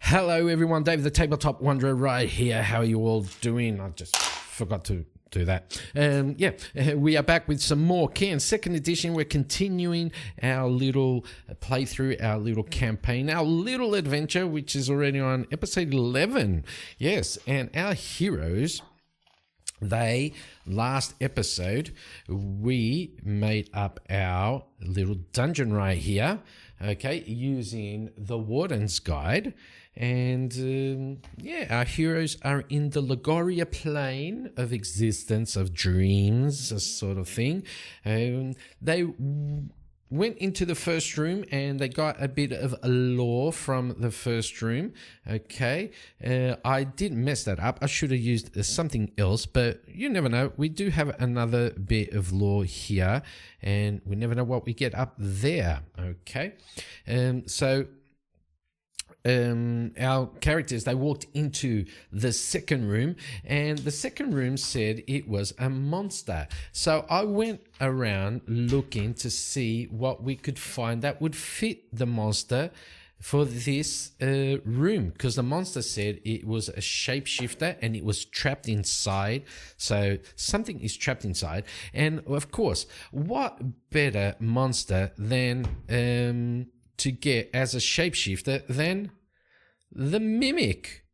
Hello everyone, Dave the Tabletop Wanderer right here. How are you all doing? I just forgot to do that. We are back with some more Cairn 2nd edition. We're continuing our little playthrough, our little campaign, our little adventure, which is already on episode 11. Yes, and our heroes, last episode, we made up our little dungeon right here, okay, using the Warden's Guide. And our heroes are in the Lagoria plane of existence, of dreams, a sort of thing. They went into the first room and they got a bit of a lore from the first room. Okay, I didn't mess that up. I should have used something else, but you never know. We do have another bit of lore here, and we never know what we get up there. Okay, our characters, they walked into the second room, and the second room said it was a monster. So I went around looking to see what we could find that would fit the monster for this room, because the monster said it was a shapeshifter and it was trapped inside. So something is trapped inside, and of course, what better monster than to get as a shapeshifter than the mimic.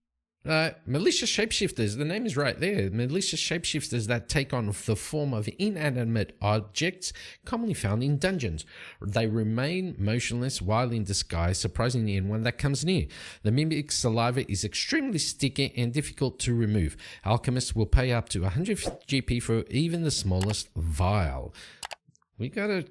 Malicious shapeshifters, the name is right there. Malicious shapeshifters that take on the form of inanimate objects commonly found in dungeons. They remain motionless while in disguise, surprising anyone that comes near. The mimic's saliva is extremely sticky and difficult to remove. Alchemists will pay up to 150 GP for even the smallest vial. We gotta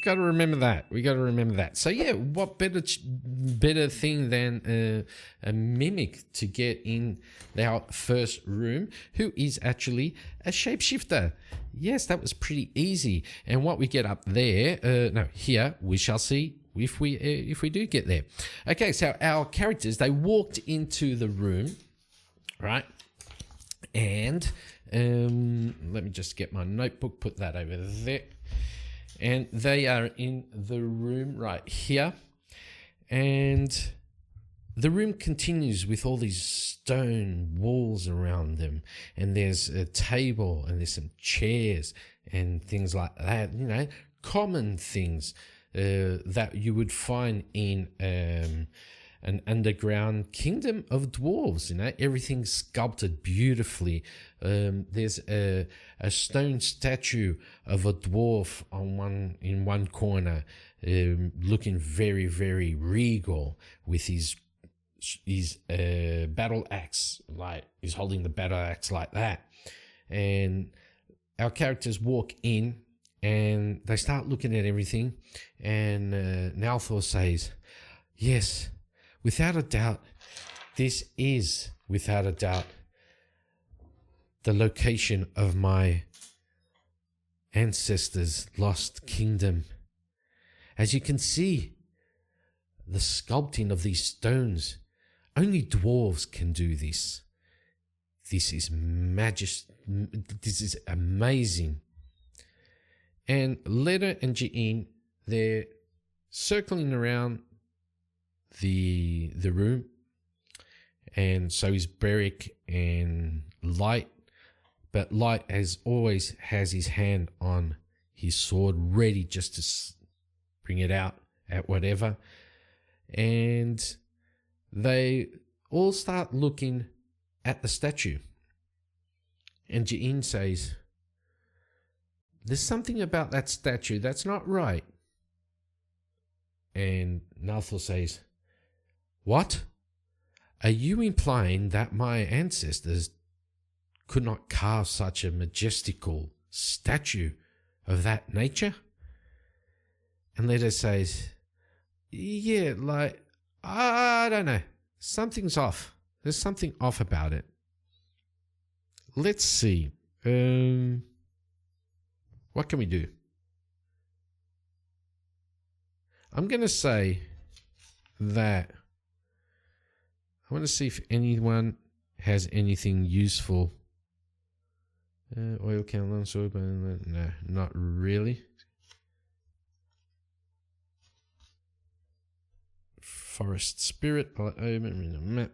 remember that. We gotta remember that. So yeah, what better thing than a mimic to get in our first room, who is actually a shapeshifter? Yes, that was pretty easy. And what we get up there, here we shall see if we do get there. Okay, so our characters, they walked into the room, right? And let me just get my notebook, put that over there. And they are in the room right here. And the room continues with all these stone walls around them. And there's a table and there's some chairs and things like that. You know, common things that you would find in an underground kingdom of dwarves. You know, everything's sculpted beautifully. There's a stone statue of a dwarf in one corner, looking very, very regal with his battle axe, like he's holding the battle axe like that. And our characters walk in and they start looking at everything, and Nalthor says, "Yes, without a doubt, this is, without a doubt, the location of my ancestors' lost kingdom. As you can see, the sculpting of these stones, only dwarves can do this. This is this is amazing." And Leda and Jean, they're circling around the room, and so is Beric and Light, but Light as always has his hand on his sword ready just to bring it out at whatever. And they all start looking at the statue, and Jean says, "There's something about that statue that's not right." And Nalthor says, "What? Are you implying that my ancestors could not carve such a majestical statue of that nature?" And Leda says, "Yeah, like, I don't know. Something's off. There's something off about it. Let's see. What can we do?" I'm going to say that I want to see if anyone has anything useful Oil count, no, not really. Forest spirit, no.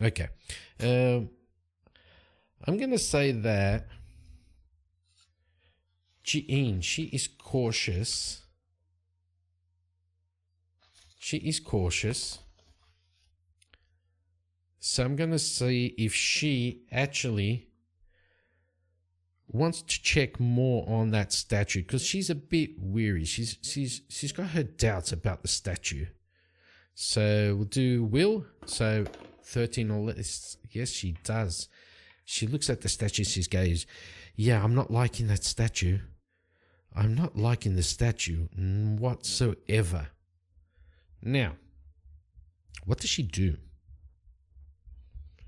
Okay. I'm going to say that Jean, she is cautious. She is cautious. So I'm going to see if she actually wants to check more on that statue, because she's a bit weary. She's got her doubts about the statue. So we'll do will. So 13 or less. Yes, she does. She looks at the statue. She goes, yeah, I'm not liking that statue. I'm not liking the statue whatsoever. Now, what does she do?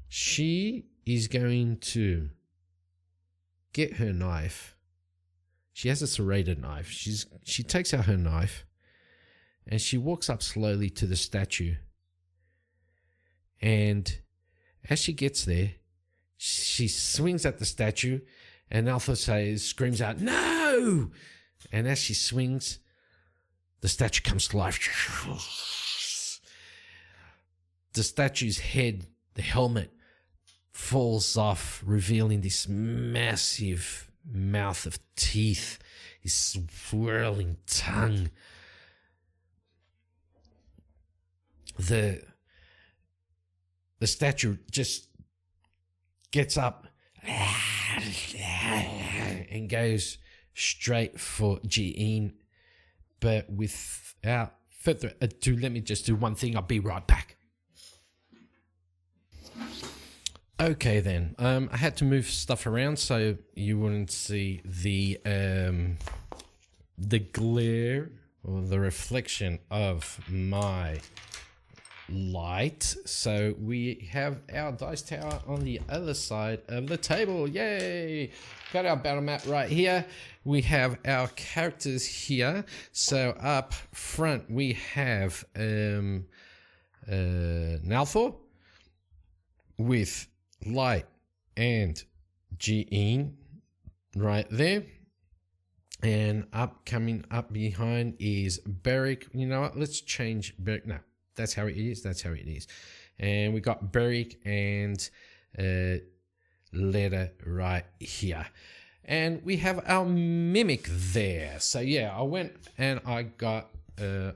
She is going to get her knife. She has a serrated knife. She takes out her knife and she walks up slowly to the statue. And as she gets there, she swings at the statue, and Alpha screams out, "No!" And as she swings, the statue comes to life. The statue's head, the helmet, falls off, revealing this massive mouth of teeth, this swirling tongue. The statue just gets up and goes straight for Jean. But without further ado, let me just do one thing. I'll be right back. Okay then, I had to move stuff around so you wouldn't see the glare or the reflection of my light. So we have our dice tower on the other side of the table. Yay! Got our battle map right here. We have our characters here. So up front we have Nalthor with Light and Jean right there. And coming up behind is Beric. You know what? Let's change Beric. No, that's how it is. That's how it is. And we got Beric and Leda right here. And we have our Mimic there. So yeah, I went and I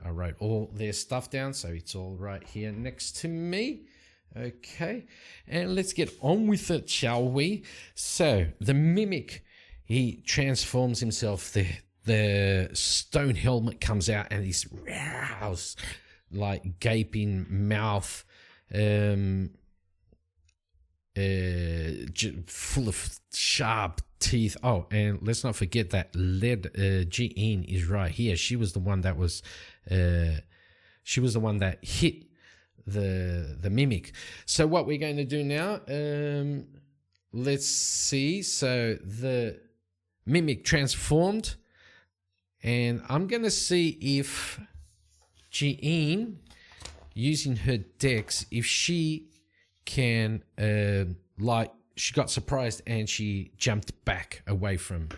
wrote all their stuff down. So it's all right here next to me. Okay, and let's get on with it, shall we? So the Mimic, he transforms himself. The stone helmet comes out, and he's like gaping mouth, full of sharp teeth. Oh, and let's not forget that Jean is right here. She was the one that hit the Mimic. So what we're going to do now, let's see. So the Mimic transformed, and I'm going to see if Jean, using her dex, if she can she got surprised and she jumped back away from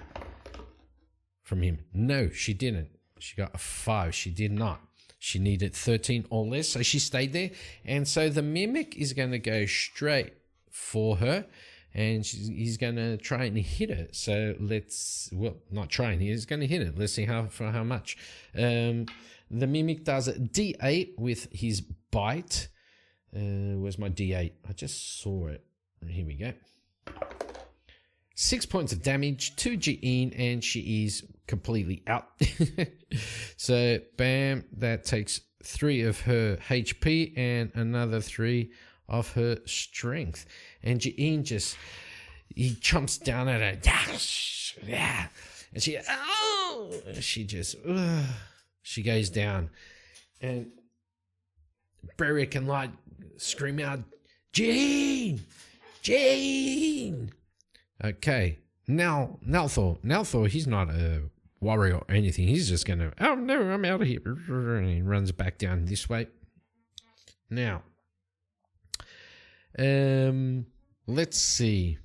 him. No, she didn't. She got a 5. She did not. She needed 13 or less, so she stayed there. And so the Mimic is going to go straight for her, and he's going to try and hit her. So not trying, he's going to hit it. Let's see how much. The Mimic does a D8 with his bite. Where's my D8? I just saw it. Here we go. 6 points of damage to Jean, and she is completely out. So, bam, that takes 3 of her HP and another 3 of her strength. And Jean he chomps down at her. And she goes down. And Beric and Light scream out, Jean! Jean! Okay, now Nalthor, he's not a warrior or anything. He's just gonna, oh no, I'm out of here. And he runs back down this way. Now, let's see.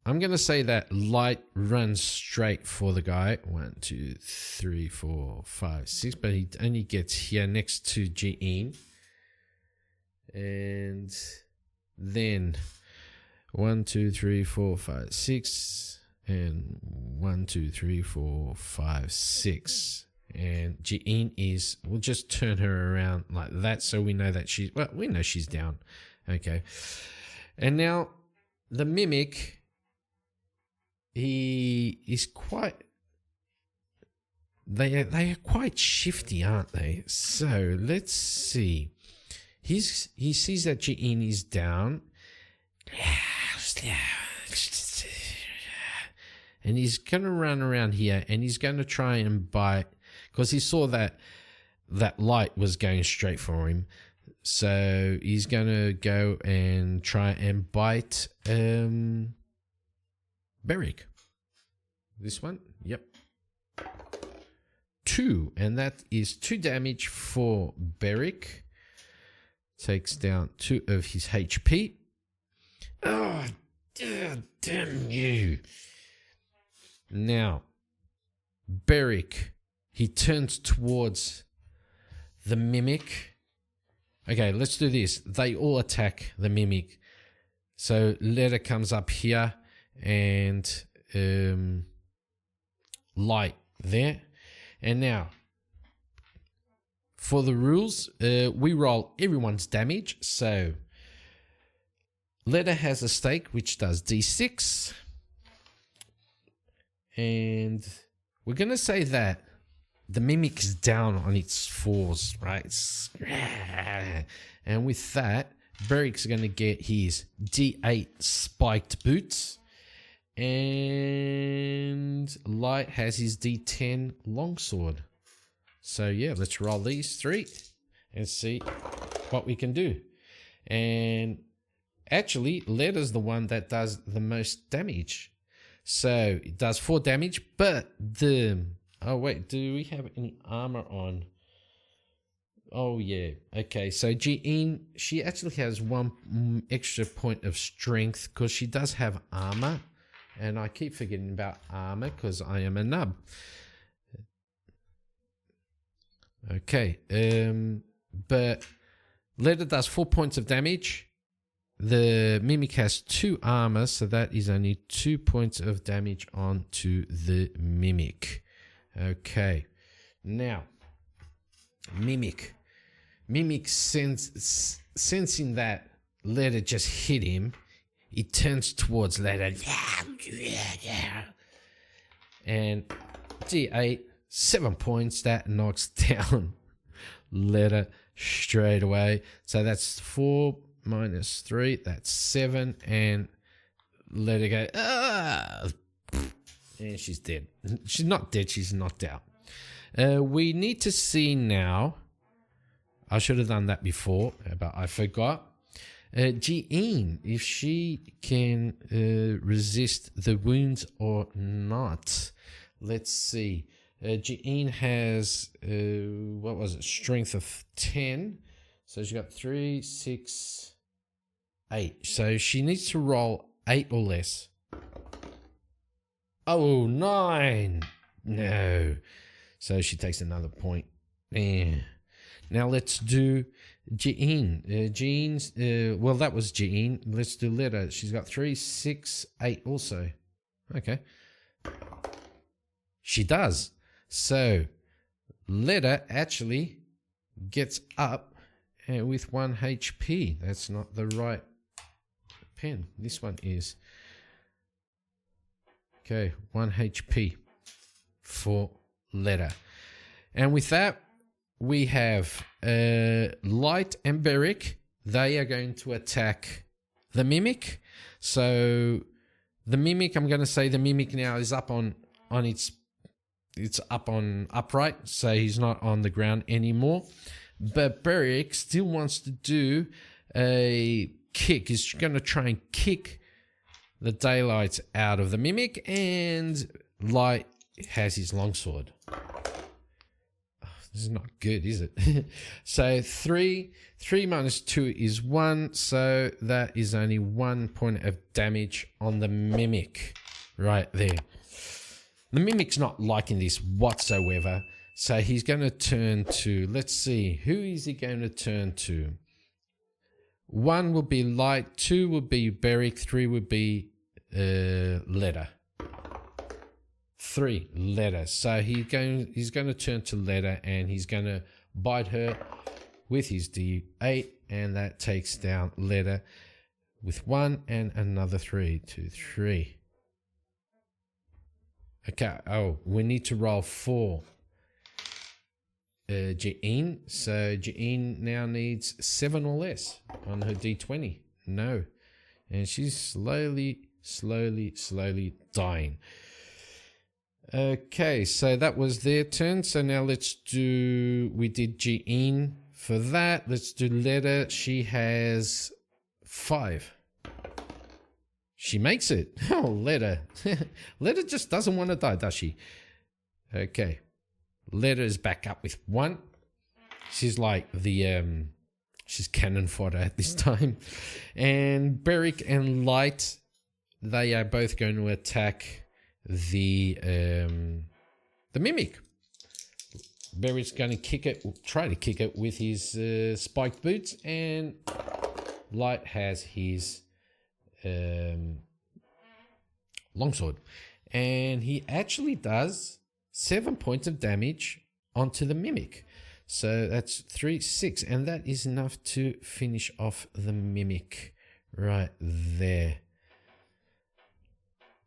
I'm going to say that Light runs straight for the guy. 1, 2, 3, 4, 5, 6. But he only gets here next to Jean. And then 1, 2, 3, 4, 5, 6. And 1, 2, 3, 4, 5, 6. And Jean is, we'll just turn her around like that so we know that she's, well, we know she's down. Okay. And now the Mimic, he is quite, they are quite shifty, aren't they? So let's see. He sees that Jean is down. And he's going to run around here and he's going to try and bite, because he saw that Light was going straight for him. So he's going to go and try and bite Beric. This one? Yep. 2. And that is 2 damage for Beric. Takes down 2 of his HP. Oh, damn you. Now, Beric, he turns towards the Mimic. Okay, let's do this. They all attack the Mimic. So Letter comes up here and Light there. And now, for the rules, we roll everyone's damage. So Letter has a stake which does D6. And we're going to say that the Mimic is down on its 4s, right? And with that, Beric's going to get his D8 spiked boots. And Light has his D10 longsword. So yeah, let's roll these 3 and see what we can do. And actually, Letter's the one that does the most damage. So it does 4 damage, but oh wait, do we have any armor on? Oh yeah, okay. So Jean, she actually has 1 extra point of strength because she does have armor, and I keep forgetting about armor because I am a nub. Okay, but Letter does 4 points of damage. The Mimic has 2 armor, so that is only 2 points of damage onto the Mimic. Okay, now Mimic sensing that Letter just hit him, he turns towards Letter and D8, 7 points. That knocks down Letter straight away. So that's 4 minus 3, that's 7, and let her go. And she's dead. She's not dead, she's knocked out. We need to see now. I should have done that before, but I forgot. Jean, if she can resist the wounds or not. Let's see. Jean has, what was it? Strength of 10. So she got 3, 6, 8. So she needs to roll 8 or less. Oh, 9. No. So she takes another point. Yeah. Now let's do Jean. Jean's, well, that was Jean. Let's do Letter. She's got 3, 6, 8 also. Okay. She does. So Letter actually gets up with 1 HP. That's not the right pen. This one is. Okay, 1 HP for Letter. And with that, we have Light and Beric. They are going to attack the Mimic. So the Mimic, I'm going to say the Mimic now is up on it's up on upright, so he's not on the ground anymore. But Beric still wants to do a kick. He's going to try and kick the daylights out of the Mimic, and Light has his longsword. This is not good, is it? So 3 minus 2 is 1. So that is only 1 point of damage on the Mimic right there. The Mimic's not liking this whatsoever. So he's going to turn to, let's see, who is he going to turn to? 1 will be Light, 2 will be Beric, 3 will be Letter. 3 Letter. So he's going to turn to Letter, and he's going to bite her with his D8, and that takes down Letter with 1 and another 3. 2, 3. Okay. Oh, we need to roll 4. Jean. So Jean now needs 7 or less on her D20. No. And she's slowly dying. Okay, so that was their turn. So now we did Jean for that. Let's do Letter. She has 5. She makes it. Oh, Letter. Letter just doesn't want to die, does she? Okay. Letter is back up with 1. She's like she's cannon fodder at this time. And Beric and Light, they are both going to attack the Mimic. Beric's going to try to kick it with his spiked boots, and Light has his longsword, and he actually does 7 points of damage onto the Mimic. So that's 3, 6, and that is enough to finish off the Mimic right there.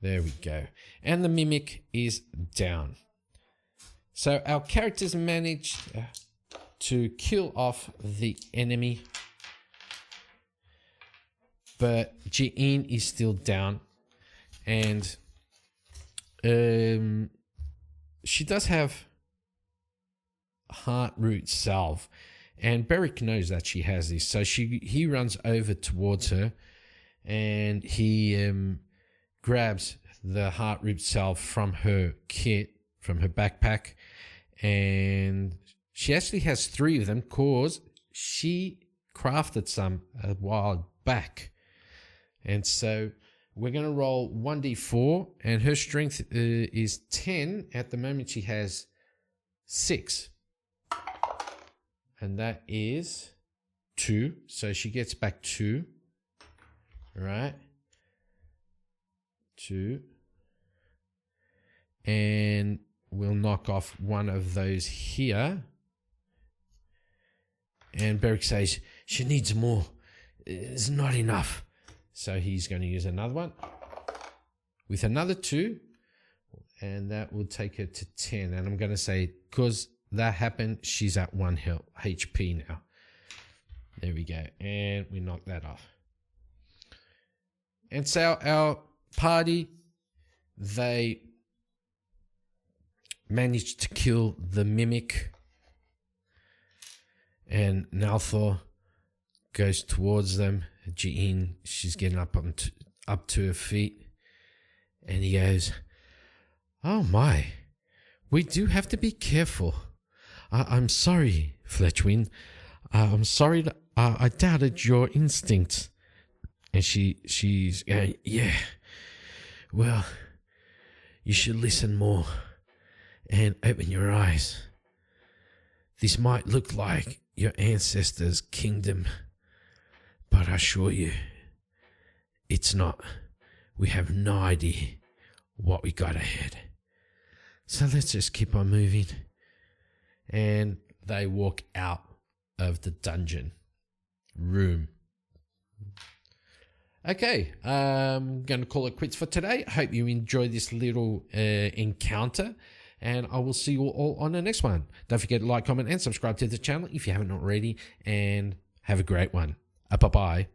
There we go. And the Mimic is down. So our characters managed to kill off the enemy, but Jean is still down, and she does have heart root salve, and Beric knows that she has this, so he runs over towards her, and he grabs the heart root salve from her kit, from her backpack, and she actually has 3 of them because she crafted some a while back. And so we're going to roll 1d4, and her strength is 10. At the moment she has 6, and that is 2, so she gets back 2, right? 2, and we'll knock off one of those here, and Beric says she needs more, it's not enough, so he's going to use another one with another 2, and that will take her to 10, and I'm going to say because that happened she's at 1 HP now. There we go, and we knock that off. And so our party, they managed to kill the Mimic, and Nalthor goes towards them. Jean, she's getting up to her feet, and he goes, "Oh my, we do have to be careful. I'm sorry, Fletchwind. I'm sorry that I doubted your instincts." And she's going, "Yeah, well, you should listen more and open your eyes. This might look like your ancestors' kingdom, but I assure you, it's not. We have no idea what we got ahead. So let's just keep on moving." And they walk out of the dungeon room. Okay, I'm going to call it quits for today. I hope you enjoyed this little encounter, and I will see you all on the next one. Don't forget to like, comment, and subscribe to the channel if you haven't already, and have a great one. Bye-bye.